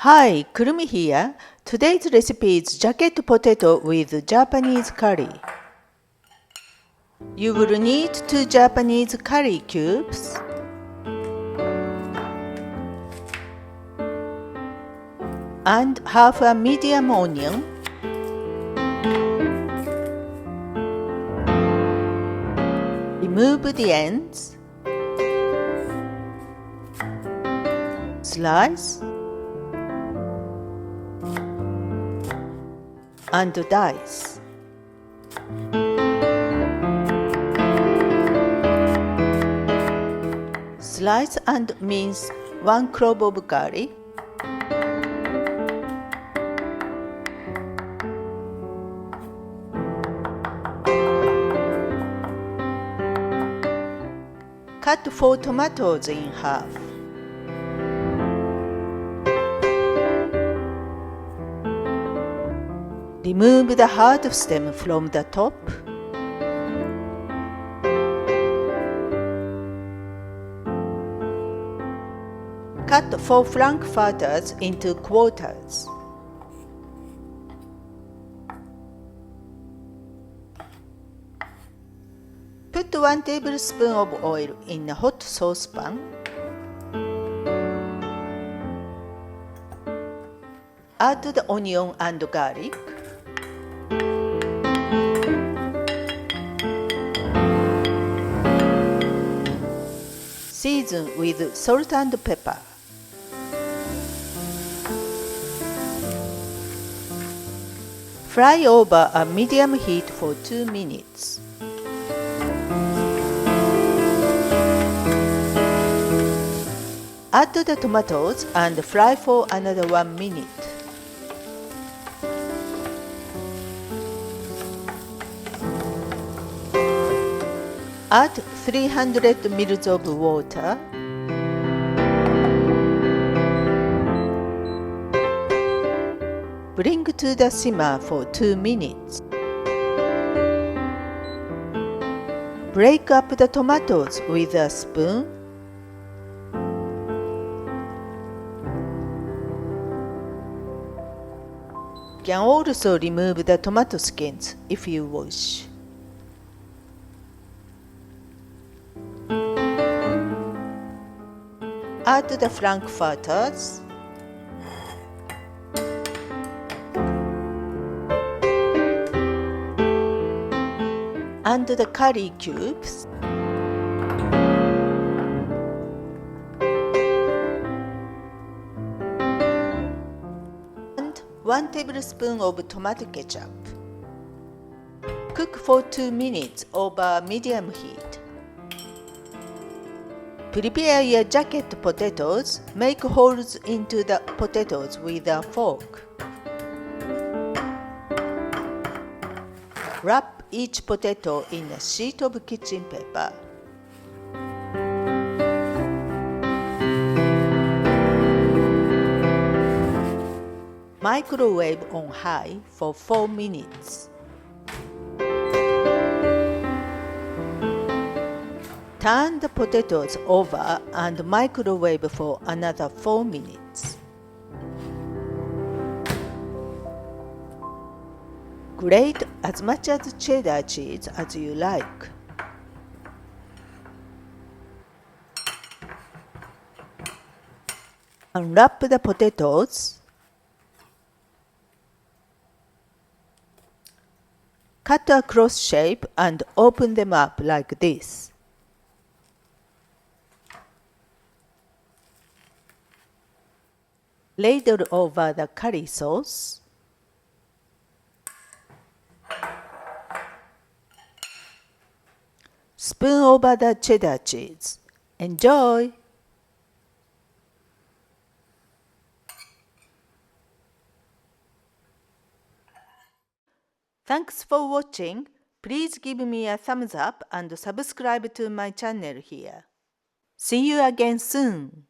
Hi, Kurumi here. Today's recipe is jacket potato with Japanese curry. You will need 2 Japanese curry cubes, and half a medium onion, remove the ends, slice, and dice. Slice and mince 1 clove of garlic, cut 4 tomatoes in half. Remove the hard stem from the top. Cut 4 frankfurters into quarters. Put 1 tablespoon of oil in a hot saucepan. Add the onion and garlic. Season with salt and pepper. Fry over a medium heat for 2 minutes. Add the tomatoes and fry for another 1 minute. Add 300 ml of water. Bring to the simmer for 2 minutes. Break up the tomatoes with a spoon. You can also remove the tomato skins if you wish. Add the frankfurters, and the curry cubes, and 1 tablespoon of tomato ketchup. Cook for 2 minutes over medium heat. Prepare your jacket potatoes. Make holes into the potatoes with a fork. Wrap each potato in a sheet of kitchen paper. Microwave on high for 4 minutes. Turn the potatoes over and microwave for another 4 minutes. Grate as much as cheddar cheese as you like. Unwrap the potatoes. Cut a cross shape and open them up like this. Ladle over the curry sauce. Spoon over the cheddar cheese. Enjoy! Thanks for watching. Please give me a thumbs up and subscribe to my channel here. See you again soon!